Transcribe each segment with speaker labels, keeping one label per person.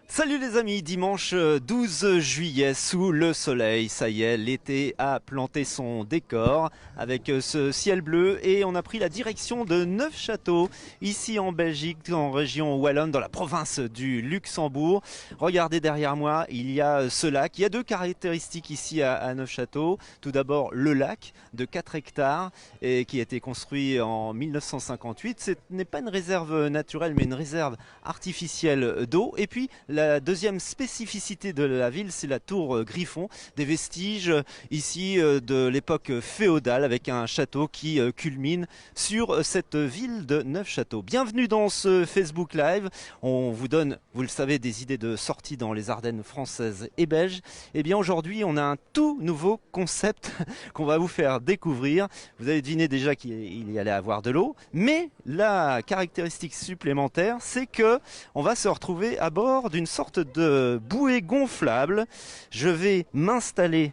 Speaker 1: Salut les amis, dimanche 12 juillet sous le soleil, ça y est, l'été a planté son décor avec ce ciel bleu et on a pris la direction de Neufchâteau, ici en Belgique, en région wallonne, dans la province du Luxembourg. Regardez derrière moi, il y a ce lac, il y a deux caractéristiques ici à Neufchâteau. Tout d'abord le lac de 4 hectares et qui a été construit en 1958. Ce n'est pas une réserve naturelle mais une réserve artificielle d'eau. Et puis la deuxième spécificité de la ville, c'est la tour Griffon, des vestiges ici de l'époque féodale avec un château qui culmine sur cette ville de Neufchâteau. Bienvenue dans ce Facebook Live. On vous donne, vous le savez, des idées de sortie dans les Ardennes françaises et belges. Et bien aujourd'hui, on a un tout nouveau concept qu'on va vous faire découvrir. Vous avez deviné déjà qu'il y allait avoir de l'eau, mais la caractéristique supplémentaire, c'est que on va se retrouver à bord d'une sorte de bouée gonflable. Je vais m'installer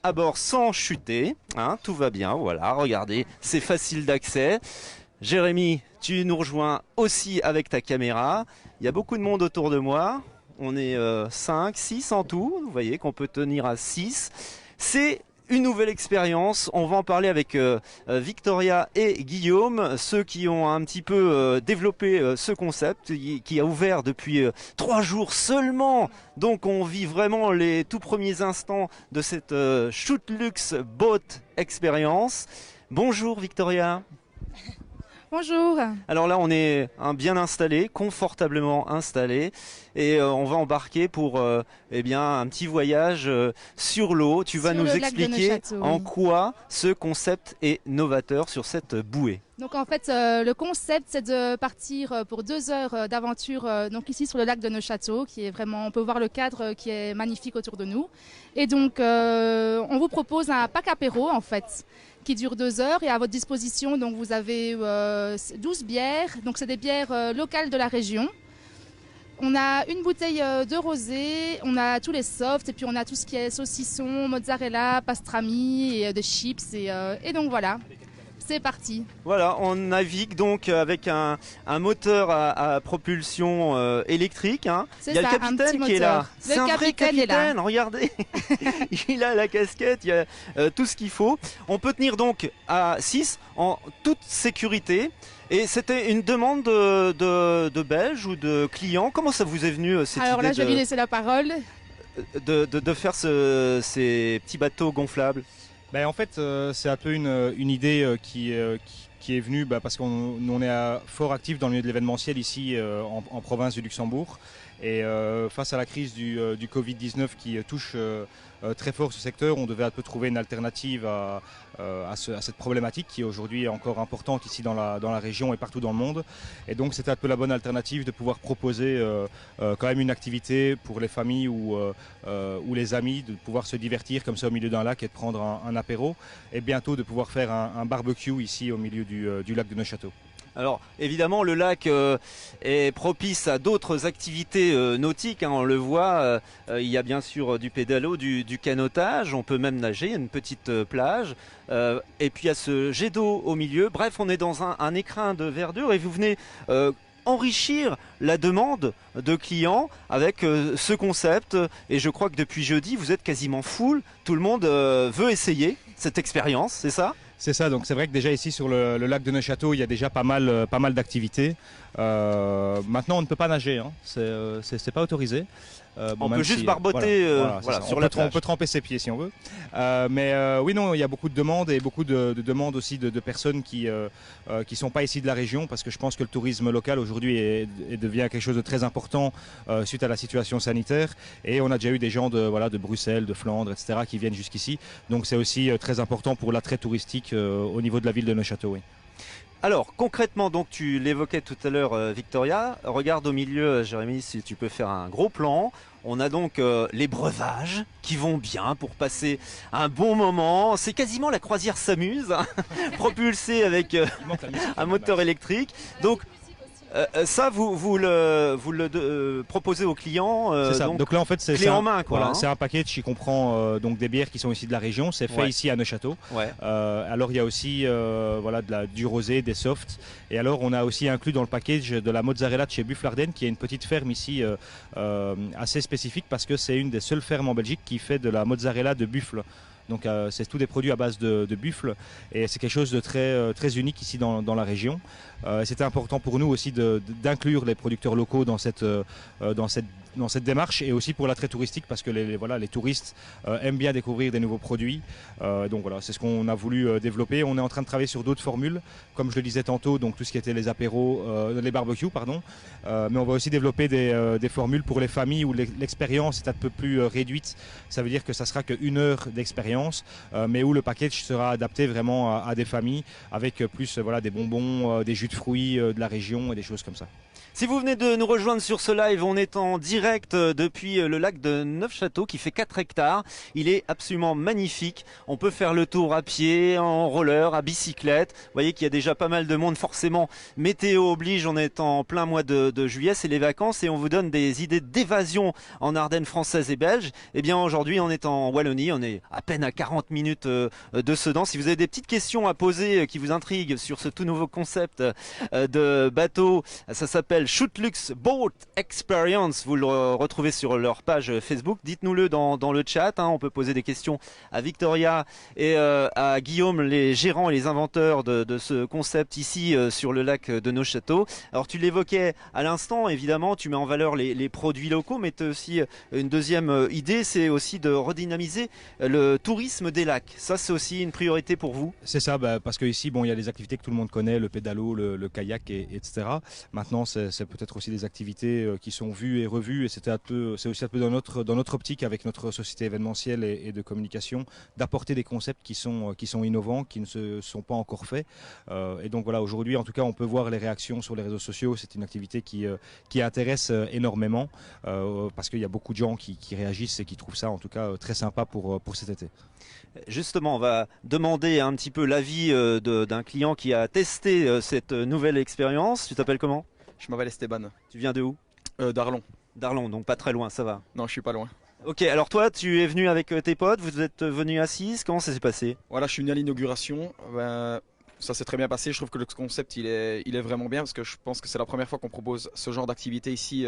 Speaker 1: à bord sans chuter, hein, tout va bien, voilà, regardez, c'est facile d'accès. Jérémy, tu nous rejoins aussi avec ta caméra. Il y a beaucoup de monde autour de moi. On est 5, 6 en tout. Vous voyez qu'on peut tenir à 6. C'est une nouvelle expérience. On va en parler avec Victoria et Guillaume, ceux qui ont un petit peu développé ce concept qui a ouvert depuis 3 jours seulement. Donc on vit vraiment les tout premiers instants de cette Shoot Luxe Boat expérience. Bonjour Victoria.
Speaker 2: Bonjour.
Speaker 1: Alors là, on est bien installé, confortablement installé, et on va embarquer pour eh bien, un petit voyage sur l'eau. Tu vas nous expliquer en quoi ce concept est novateur sur cette bouée.
Speaker 2: Donc en fait, le concept, c'est de partir pour 2 heures d'aventure donc ici sur le lac de Neufchâteau, qui est vraiment, on peut voir le cadre qui est magnifique autour de nous. Et donc, on vous propose un pack apéro en fait, qui dure 2 heures et à votre disposition, donc vous avez 12 bières, donc c'est des bières locales de la région. On a une bouteille de rosé, on a tous les softs et puis on a tout ce qui est saucisson, mozzarella, pastrami, et, des chips et donc voilà. C'est parti.
Speaker 1: Voilà, on navigue donc avec un moteur à propulsion électrique. Hein. Il y a le capitaine qui est là. C'est un vrai capitaine, regardez. Il a la casquette, il y a tout ce qu'il faut. On peut tenir donc à 6 en toute sécurité. Et c'était une demande de Belges ou de clients. Comment ça vous est venu cette
Speaker 2: Alors
Speaker 1: idée
Speaker 2: là, je vais lui laisser la parole.
Speaker 1: De faire ces petits bateaux gonflables?
Speaker 3: Ben, en fait, c'est un peu une idée qui est venue parce qu'on est fort actif dans le milieu de l'événementiel ici en province du Luxembourg. Et face à la crise du Covid-19 qui touche très fort ce secteur, on devait un peu trouver une alternative à cette problématique qui est aujourd'hui encore importante ici dans la région et partout dans le monde. Et donc c'était un peu la bonne alternative de pouvoir proposer quand même une activité pour les familles ou les amis, de pouvoir se divertir comme ça au milieu d'un lac et de prendre un apéro. Et bientôt de pouvoir faire un barbecue ici au milieu du lac de Neufchâteau.
Speaker 1: Alors évidemment le lac est propice à d'autres activités nautiques, hein, on le voit, il y a bien sûr du pédalo, du canotage, on peut même nager, il y a une petite plage, et puis il y a ce jet d'eau au milieu. Bref, on est dans un écrin de verdure et vous venez enrichir la demande de clients avec ce concept, et je crois que depuis jeudi vous êtes quasiment full, tout le monde veut essayer cette expérience, c'est ça ?
Speaker 3: C'est ça, donc c'est vrai que déjà ici sur le lac de Neufchâteau, il y a déjà pas mal d'activités. Maintenant, on ne peut pas nager, hein. C'est pas autorisé.
Speaker 1: On peut juste barboter sur la plage.
Speaker 3: On peut tremper ses pieds si on veut. Oui, non, il y a beaucoup de demandes et beaucoup de demandes aussi de personnes qui sont pas ici de la région, parce que je pense que le tourisme local aujourd'hui devient quelque chose de très important suite à la situation sanitaire. Et on a déjà eu des gens de Bruxelles, de Flandre, etc. qui viennent jusqu'ici. Donc c'est aussi très important pour l'attrait touristique au niveau de la ville de Neufchâteau. Oui.
Speaker 1: Alors concrètement, donc tu l'évoquais tout à l'heure Victoria, regarde au milieu Jérémy si tu peux faire un gros plan. On a donc les breuvages qui vont bien pour passer un bon moment. C'est quasiment la croisière s'amuse, hein, propulsée avec un moteur électrique. Donc Ça, vous le proposez aux clients.
Speaker 3: C'est ça. Donc là, en fait, c'est
Speaker 1: clé en main, quoi.
Speaker 3: Voilà,
Speaker 1: hein.
Speaker 3: c'est un package qui comprend donc des bières qui sont ici de la région. C'est fait ici à Neuchâteau.
Speaker 1: Ouais.
Speaker 3: Alors il y a aussi voilà, du rosé, des softs. Et alors on a aussi inclus dans le package de la mozzarella de chez Bufflarden, qui est une petite ferme ici assez spécifique parce que c'est une des seules fermes en Belgique qui fait de la mozzarella de buffle. Donc c'est tous des produits à base de buffle et c'est quelque chose de très unique ici dans la région. C'était important pour nous aussi d'inclure les producteurs locaux dans cette démarche et aussi pour l'attrait touristique parce que les touristes aiment bien découvrir des nouveaux produits. Donc voilà, c'est ce qu'on a voulu développer. On est en train de travailler sur d'autres formules, comme je le disais tantôt, donc tout ce qui était les apéros, les barbecues, pardon. Mais on va aussi développer des formules pour les familles où l'expérience est un peu plus réduite. Ça veut dire que ça sera qu'une heure d'expérience, mais où le package sera adapté vraiment à des familles avec plus voilà, des bonbons, des jus de fruits de la région et des choses comme ça.
Speaker 1: Si vous venez de nous rejoindre sur ce live, on est en direct depuis le lac de Neufchâteau qui fait 4 hectares. Il est absolument magnifique. On peut faire le tour à pied, en roller, à bicyclette. Vous voyez qu'il y a déjà pas mal de monde forcément. Météo oblige, on est en plein mois de juillet, c'est les vacances et on vous donne des idées d'évasion en Ardennes françaises et belges. Eh bien aujourd'hui on est en Wallonie, on est à peine à 40 minutes de Sedan. Si vous avez des petites questions à poser qui vous intriguent sur ce tout nouveau concept de bateau, ça s'appelle Shootlux Boat Experience, vous le retrouvez sur leur page Facebook. Dites-nous-le dans le chat, hein. On peut poser des questions à Victoria et à Guillaume, les gérants et les inventeurs de ce concept ici sur le lac de Neufchâteau. Alors tu l'évoquais à l'instant, évidemment, tu mets en valeur les produits locaux, mais tu as aussi une deuxième idée, c'est aussi de redynamiser le tourisme des lacs. Ça, c'est aussi une priorité pour vous?
Speaker 3: C'est ça, parce qu'ici, bon, il y a les activités que tout le monde connaît, le pédalo, le kayak, etc. Maintenant, c'est peut-être aussi des activités qui sont vues et revues, et c'est aussi un peu dans notre optique avec notre société événementielle et de communication, d'apporter des concepts qui sont innovants, qui ne se sont pas encore faits. Et donc voilà, aujourd'hui, en tout cas, on peut voir les réactions sur les réseaux sociaux. C'est une activité qui intéresse énormément, parce qu'il y a beaucoup de gens qui réagissent et qui trouvent ça, en tout cas, très sympa pour cet été.
Speaker 1: Justement, on va demander un petit peu l'avis d'un client qui a testé cette nouvelle expérience. Tu t'appelles comment?
Speaker 4: Je m'appelle Esteban.
Speaker 1: Tu viens de où?
Speaker 4: D'Arlon.
Speaker 1: D'Arlon, donc pas très loin, ça va.
Speaker 4: Non, je suis pas loin.
Speaker 1: Ok, alors toi, tu es venu avec tes potes, vous êtes venus à 6, comment ça s'est passé?
Speaker 4: Voilà, je suis venu à l'inauguration. Ça s'est très bien passé. Je trouve que le concept, il est vraiment bien parce que je pense que c'est la première fois qu'on propose ce genre d'activité ici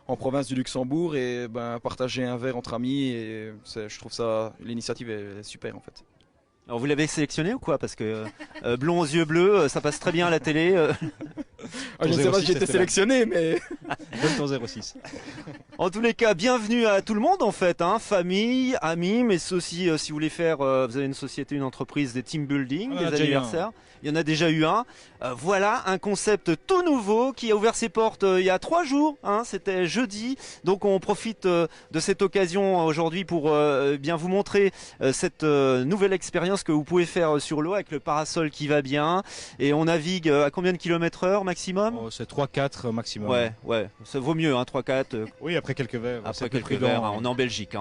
Speaker 4: en province du Luxembourg et partager un verre entre amis. Et je trouve ça, l'initiative est super en fait.
Speaker 1: Alors vous l'avez sélectionné ou quoi? Parce que blond aux yeux bleus, ça passe très bien à la télé.
Speaker 4: Je ne sais pas si j'ai été sélectionné, mais...
Speaker 3: Donne ton 06.
Speaker 1: En tous les cas, bienvenue à tout le monde en fait, hein, famille, amis, mais aussi si vous voulez faire, vous avez une société, une entreprise, des team building, des anniversaires. Il y en a déjà eu un. Voilà un concept tout nouveau qui a ouvert ses portes il y a 3 jours, hein, c'était jeudi. Donc on profite de cette occasion aujourd'hui pour bien vous montrer cette nouvelle expérience que vous pouvez faire sur l'eau avec le parasol qui va bien. Et on navigue à combien de kilomètres/heure maximum?
Speaker 3: C'est 3-4 maximum.
Speaker 1: Ouais, ça vaut mieux, hein, 3-4.
Speaker 3: Oui, après quelques verres.
Speaker 1: Après quelques verres, hein, on est en Belgique.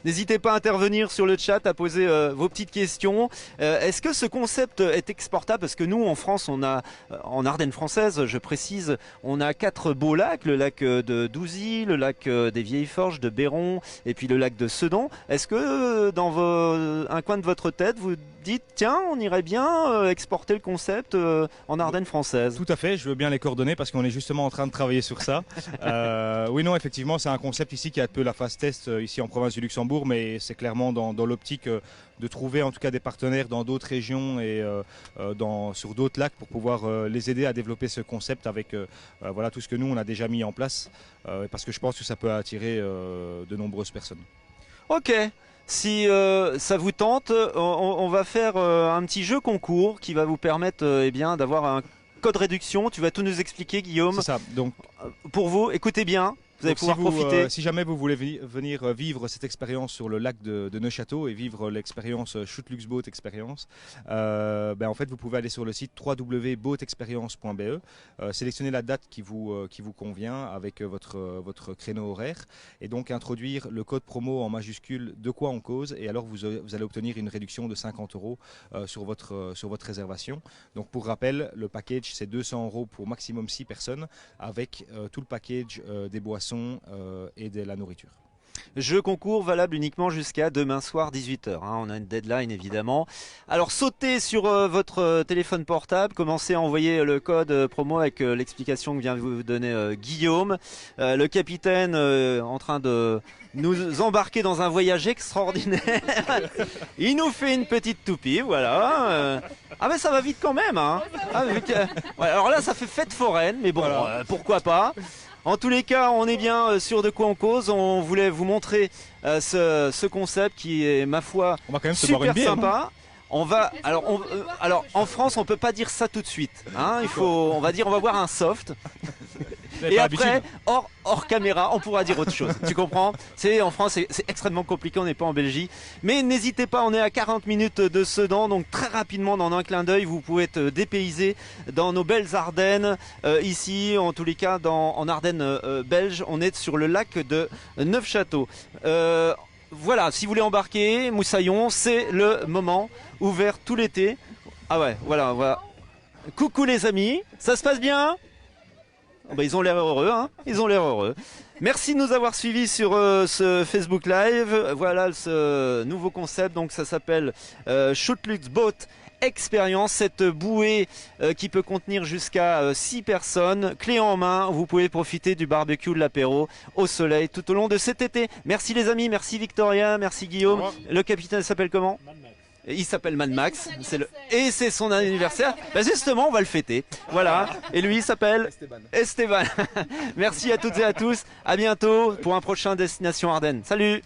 Speaker 1: N'hésitez pas à intervenir sur le chat, à poser vos peties questions. Est-ce que ce concept est exportable? Parce que nous, en France, on a, en Ardennes françaises, je précise, on a 4 beaux lacs. Le lac de Douzy, le lac des Vieilles Forges, de Béron, et puis le lac de Sedan. Est-ce que dans un coin de votre tête, vous dites, tiens, on irait bien exporter le concept en Ardennes françaises?
Speaker 3: Tout à fait, je veux bien les coordonner parce qu'on est justement en train de travailler sur ça. Oui, non, effectivement, c'est un concept ici qui a un peu la phase test ici en province du Luxembourg, mais c'est clairement dans l'optique de trouver en tout cas des partenaires dans d'autres régions et sur d'autres lacs pour pouvoir les aider à développer ce concept avec voilà, tout ce que nous on a déjà mis en place parce que je pense que ça peut attirer de nombreuses personnes.
Speaker 1: Ok. Si ça vous tente, on va faire un petit jeu concours qui va vous permettre eh bien, d'avoir un code réduction. Tu vas tout nous expliquer, Guillaume.
Speaker 3: C'est ça. Donc,
Speaker 1: pour vous, écoutez bien, Vous allez pouvoir profiter.
Speaker 3: Si jamais vous voulez venir vivre cette expérience sur le lac de Neuchâteau et vivre l'expérience Shoot Lux Boat Experience, en fait vous pouvez aller sur le site www.boatexperience.be, sélectionner la date qui vous convient avec votre créneau horaire et donc introduire le code promo en majuscule de quoi on cause et alors vous allez obtenir une réduction de 50 € sur votre réservation. Donc pour rappel, le package c'est 200 € pour maximum 6 personnes avec tout le package des boissons et de la nourriture.
Speaker 1: Jeu concours valable uniquement jusqu'à demain soir 18h. On a une deadline évidemment. Alors sautez sur votre téléphone portable, commencez à envoyer le code promo avec l'explication que vient de vous donner Guillaume. Le capitaine en train de nous embarquer dans un voyage extraordinaire. Il nous fait une petite toupie, voilà. Ah mais ça va vite quand même. Alors là ça fait fête foraine, mais bon, voilà. Pourquoi pas. En tous les cas, on est bien sûr de quoi on cause. On voulait vous montrer ce concept qui est, ma foi,
Speaker 3: on va quand même
Speaker 1: super
Speaker 3: se boire une bière,
Speaker 1: sympa. On va, alors en France, on peut pas dire ça tout de suite. On va dire, on va boire un soft. Et après, hors caméra, on pourra dire autre chose. Tu comprends? En France, c'est extrêmement compliqué, on n'est pas en Belgique. Mais n'hésitez pas, on est à 40 minutes de Sedan, donc très rapidement, dans un clin d'œil, vous pouvez être dépaysé dans nos belles Ardennes. Ici, en tous les cas, en Ardennes belges, on est sur le lac de Neufchâteau. Voilà, si vous voulez embarquer, Moussaillon, c'est le moment, ouvert tout l'été. Ah ouais, voilà. Coucou les amis, ça se passe bien? Ils ont l'air heureux, ils ont l'air heureux. Merci de nous avoir suivis sur ce Facebook Live. Voilà ce nouveau concept, donc ça s'appelle Shoot Lux Boat Experience, cette bouée qui peut contenir jusqu'à 6 personnes, clé en main. Vous pouvez profiter du barbecue, de l'apéro au soleil tout au long de cet été. Merci les amis, merci Victoria, merci Guillaume. Le capitaine s'appelle comment? Il s'appelle Mad Max, et c'est son anniversaire. Justement, on va le fêter. Voilà. Et lui, il s'appelle Esteban. Merci à toutes et à tous. À bientôt pour un prochain Destination Ardennes. Salut!